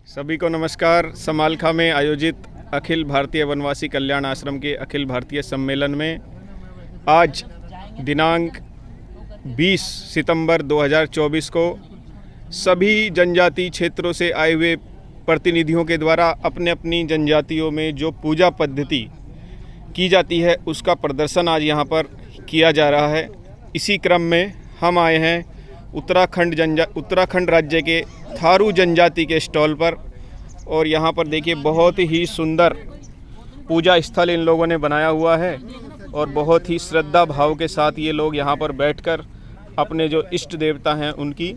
सभी को नमस्कार। समालखा में आयोजित अखिल भारतीय वनवासी कल्याण आश्रम के अखिल भारतीय सम्मेलन में आज दिनांक 20 सितंबर 2024 को सभी जनजाति क्षेत्रों से आए हुए प्रतिनिधियों के द्वारा अपने अपनी जनजातियों में जो पूजा पद्धति की जाती है उसका प्रदर्शन आज यहाँ पर किया जा रहा है। इसी क्रम में हम आए हैं उत्तराखंड राज्य के थारू जनजाति के स्टॉल पर और यहाँ पर देखिए बहुत ही सुंदर पूजा स्थल इन लोगों ने बनाया हुआ है और बहुत ही श्रद्धा भाव के साथ ये लोग यहाँ पर बैठकर अपने जो इष्ट देवता हैं उनकी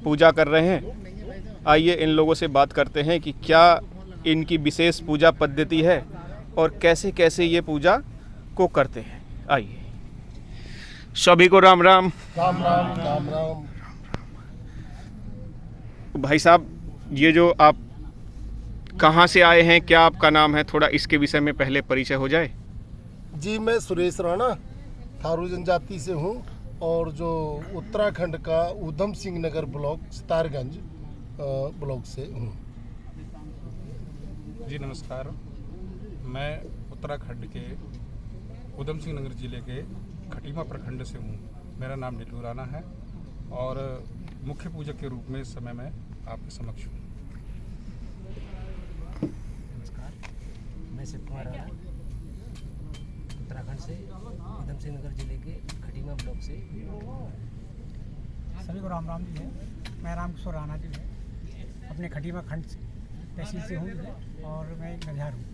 पूजा कर रहे हैं। आइए इन लोगों से बात करते हैं कि क्या इनकी विशेष पूजा पद्धति है और कैसे कैसे ये पूजा को करते हैं। आइए, सभी को राम राम। राम राम राम राम। भाई साहब, ये जो आप कहाँ से आए हैं, क्या आपका नाम है, थोड़ा इसके विषय में पहले परिचय हो जाए। जी, मैं सुरेश राणा थारू जनजाति से हूँ और जो उत्तराखंड का ऊधम सिंह नगर ब्लॉक सितारगंज ब्लॉक से हूँ। जी नमस्कार, मैं उत्तराखंड के ऊधम सिंह नगर जिले के खटीमा प्रखंड से हूँ। मेरा नाम नीलू राणा है और मुख्य पूजक के रूप में इस समय मैं आपके समक्ष हूँ। नमस्कार, मैं शिव कुमार राणा उत्तराखंड से ऊधम सिंह नगर जिले के खटीमा ब्लॉक से। सभी को राम राम जी है। मैं रामकिशोर राणा जी है, अपने खटीमा खंड तहसील से हूँ और मैं एक नजार हूँ।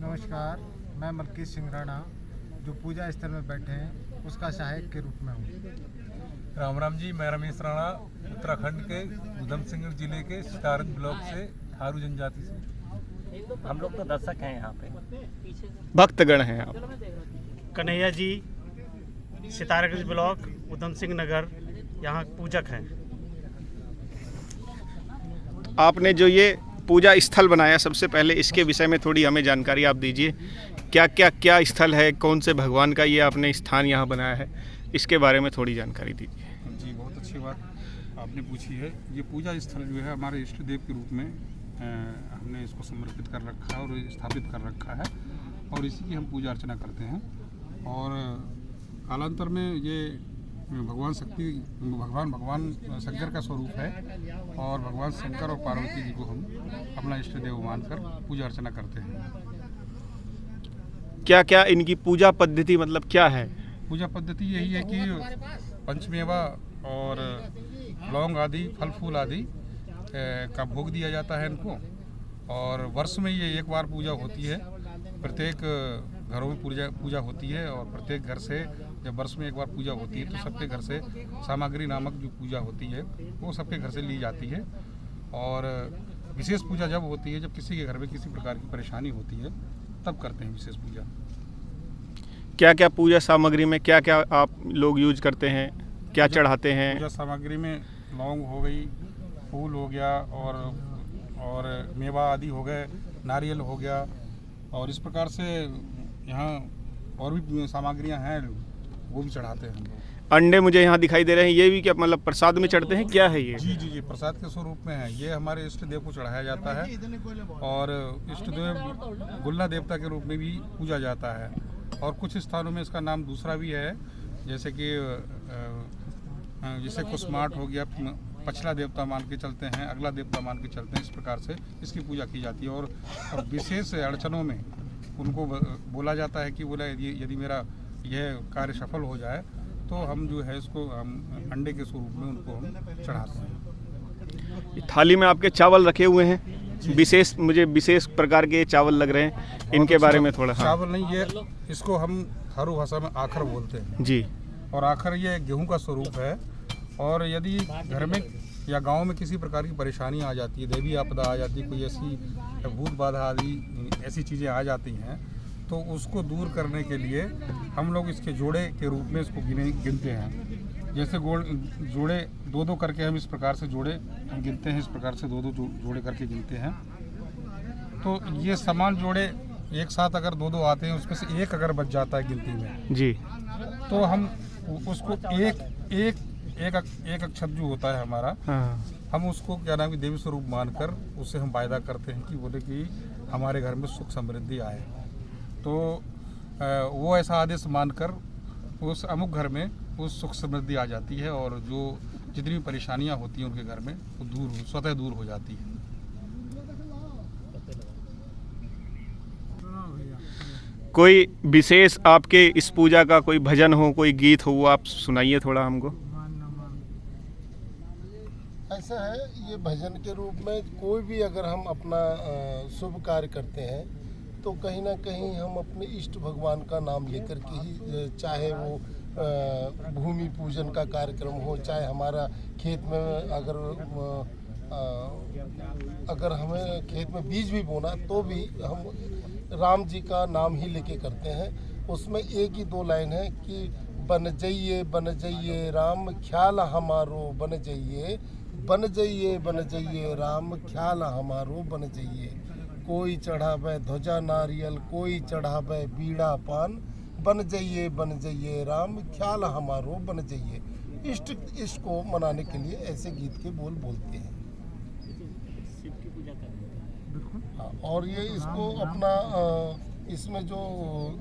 नमस्कार, मैं मलकीत सिंह राणा जो पूजा स्थल में बैठे हैं उसका सहायक के रूप में हूँ। राम राम जी, मैं रमेश राणा उत्तराखंड के ऊधम सिंह जिले के सितारगंज ब्लॉक से थारू जनजाति से। हम लोग तो दर्शक हैं यहाँ पे, भक्तगण हैं आप। कन्हैया जी, सितारगंज ब्लॉक ऊधम सिंह नगर, यहाँ पूजक हैं। आपने जो ये पूजा स्थल बनाया, सबसे पहले इसके विषय में थोड़ी हमें जानकारी आप दीजिए। क्या स्थल है, कौन से भगवान का ये आपने स्थान यहाँ बनाया है, इसके बारे में थोड़ी जानकारी दीजिए। जी, बहुत अच्छी बात आपने पूछी है। ये पूजा स्थल जो है हमारे इष्ट देव के रूप में हमने इसको समर्पित कर रखा है और स्थापित कर रखा है और इसी की हम पूजा अर्चना करते हैं। और कालांतर में ये भगवान शंकर का स्वरूप है और भगवान शंकर और पार्वती जी को हम अपना इष्ट देव मानकर पूजा अर्चना करते हैं। क्या क्या इनकी पूजा पद्धति मतलब क्या है? पूजा पद्धति यही है कि पंचमेवा और लौंग आदि फल फूल आदि का भोग दिया जाता है इनको और वर्ष में ये एक बार पूजा होती है। प्रत्येक घरों में पूजा होती है और प्रत्येक घर से जब वर्ष में एक बार पूजा होती है तो सबके घर से सामग्री नामक जो पूजा होती है वो सबके घर से ली जाती है। और विशेष पूजा जब होती है, जब किसी के घर में किसी प्रकार की परेशानी होती है, तब करते हैं विशेष पूजा। क्या क्या पूजा सामग्री में क्या क्या आप लोग यूज करते हैं, क्या चढ़ाते हैं? पूजा सामग्री में लौंग हो गई, फूल हो गया और मेवा आदि हो गए, नारियल हो गया और इस प्रकार से यहाँ और भी सामग्रियाँ हैं वो भी चढ़ाते हैं हम लोग। अंडे मुझे यहाँ दिखाई दे रहे हैं, ये भी क्या मतलब प्रसाद में चढ़ते हैं, क्या है ये? जी जी जी, प्रसाद के स्वरूप में है। ये हमारे इष्ट देव को चढ़ाया जाता है और इष्ट देव गुल्ला देवता के रूप में भी पूजा जाता है। और कुछ स्थानों में इसका नाम दूसरा भी है, जैसे कि जैसे कुसमाट हो गया, पछला देवता मान के चलते हैं, अगला देवता मान के चलते हैं। इस प्रकार से इसकी पूजा की जाती है और विशेष अड़चनों में उनको बोला जाता है कि बोला यदि मेरा यह कार्य सफल हो जाए तो हम जो है इसको हम अंडे के स्वरूप में उनको हम चढ़ाते हैं। थाली में आपके चावल रखे हुए हैं, मुझे विशेष प्रकार के चावल लग रहे हैं, इनके बारे में थोड़ा। चावल नहीं, ये इसको हम थारू भाषा में आखर बोलते हैं जी। और आखर ये गेहूं का स्वरूप है। और यदि घर में या गांव में किसी प्रकार की परेशानी आ जाती है, दैवी आपदा आ जाती है, कोई ऐसी भूत बाधा आदि ऐसी चीज़ें आ जाती हैं, तो उसको दूर करने के लिए हम लोग इसके जोड़े के रूप में इसको गिनते हैं। जैसे जोड़े दो करके हम इस प्रकार से जोड़े हम गिनते हैं, इस प्रकार से दो जोड़े करके गिनते हैं। तो ये समान जोड़े एक साथ अगर दो आते हैं, उसमें से एक अगर बच जाता है गिनती में जी, तो हम उसको एक एक अक्षत जो होता है हमारा, हाँ। हम उसको क्या नाम है देवी स्वरूप मानकर उससे हम वायदा करते हैं कि बोले कि हमारे घर में सुख समृद्धि आए। तो वो ऐसा आदेश मानकर उस अमुक घर में उस सुख समृद्धि आ जाती है और जो जितनी भी परेशानियां होती हैं उनके घर में वो स्वतः दूर हो जाती है। कोई विशेष आपके इस पूजा का कोई भजन हो, कोई गीत हो, वो आप सुनाइए थोड़ा हमको। ऐसा है, ये भजन के रूप में कोई भी अगर हम अपना शुभ कार्य करते हैं तो कहीं ना कहीं हम अपने इष्ट भगवान का नाम लेकर के ही, चाहे वो भूमि पूजन का कार्यक्रम हो, चाहे हमारा खेत में अगर हमें खेत में बीज भी बोना तो भी हम राम जी का नाम ही लेके करते हैं। उसमें एक ही 2 लाइन है कि बन जाइए राम ख्याल हमारो, बन जाइए राम ख्याल हमारो, बन जाइए। कोई चढ़ावे ध्वजा नारियल, कोई चढ़ावे बीड़ा पान, बन जाइए राम ख्याल हमारो, बन जाइए। इष्ट को मनाने के लिए ऐसे गीत के बोल बोलते हैं। हाँ, और ये इसको अपना इसमें जो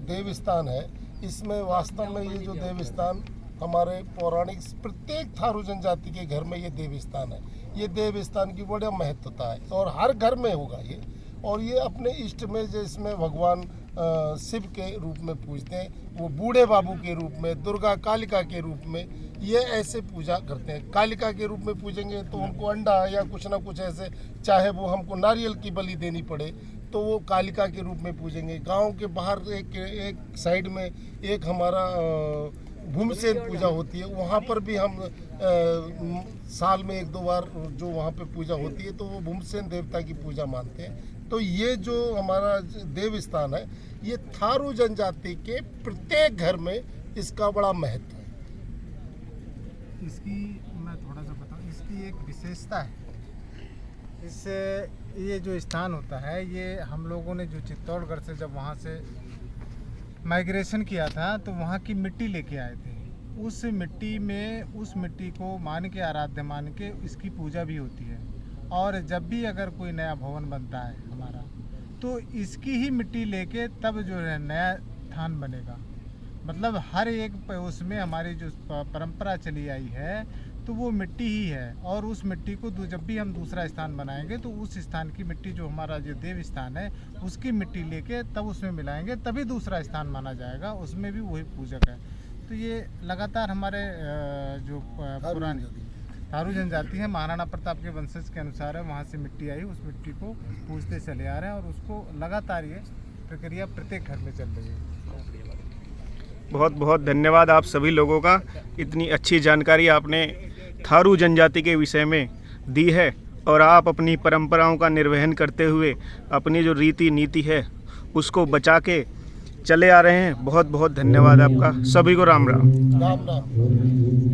देव स्थान है, इसमें वास्तव में ये जो देव स्थान हमारे पौराणिक प्रत्येक थारू जनजाति के घर में ये देव स्थान है। ये देव स्थान की बड़ा महत्वता है और हर घर में होगा ये। और ये अपने इष्ट में जिसमें भगवान शिव के रूप में पूजते हैं, वो बूढ़े बाबू के रूप में, दुर्गा कालिका के रूप में ये ऐसे पूजा करते हैं। कालिका के रूप में पूजेंगे तो उनको अंडा या कुछ ना कुछ ऐसे, चाहे वो हमको नारियल की बलि देनी पड़े तो वो कालिका के रूप में पूजेंगे। गांव के बाहर एक साइड में एक हमारा भूमसेन पूजा होती है, वहाँ पर भी हम साल में 1-2 बार जो वहाँ पे पूजा होती है तो वो भूमसेन देवता की पूजा मानते हैं। तो ये जो हमारा देव स्थान है, ये थारू जनजाति के प्रत्येक घर में इसका बड़ा महत्व है। इसकी मैं थोड़ा सा बताऊं, इसकी एक विशेषता है। इससे ये जो स्थान होता है, ये हम लोगों ने जो चित्तौड़गढ़ से जब वहाँ से माइग्रेशन किया था तो वहाँ की मिट्टी लेके आए थे। उस मिट्टी को मान के, आराध्य मान के इसकी पूजा भी होती है। और जब भी अगर कोई नया भवन बनता है हमारा, तो इसकी ही मिट्टी लेके तब जो है नया थान बनेगा। मतलब हर एक उसमें हमारी जो परंपरा चली आई है तो वो मिट्टी ही है। और उस मिट्टी को जब भी हम दूसरा स्थान बनाएंगे तो उस स्थान की मिट्टी, जो हमारा जो देव स्थान है, उसकी मिट्टी लेके तब उसमें मिलाएंगे, तभी दूसरा स्थान माना जाएगा। उसमें भी वही पूजक है। तो ये लगातार हमारे जो पुरानी थारू जनजाति है, महाराणा प्रताप के वंशज के अनुसार है, वहाँ से मिट्टी आई, उस मिट्टी को पूजते चले आ रहे हैं और उसको लगातार ये प्रक्रिया प्रत्येक घर में चल रही है। बहुत बहुत धन्यवाद आप सभी लोगों का। इतनी अच्छी जानकारी आपने थारू जनजाति के विषय में दी है और आप अपनी परंपराओं का निर्वहन करते हुए अपनी जो रीति नीति है उसको बचा के चले आ रहे हैं। बहुत बहुत धन्यवाद आपका। सभी को राम राम। राम राम।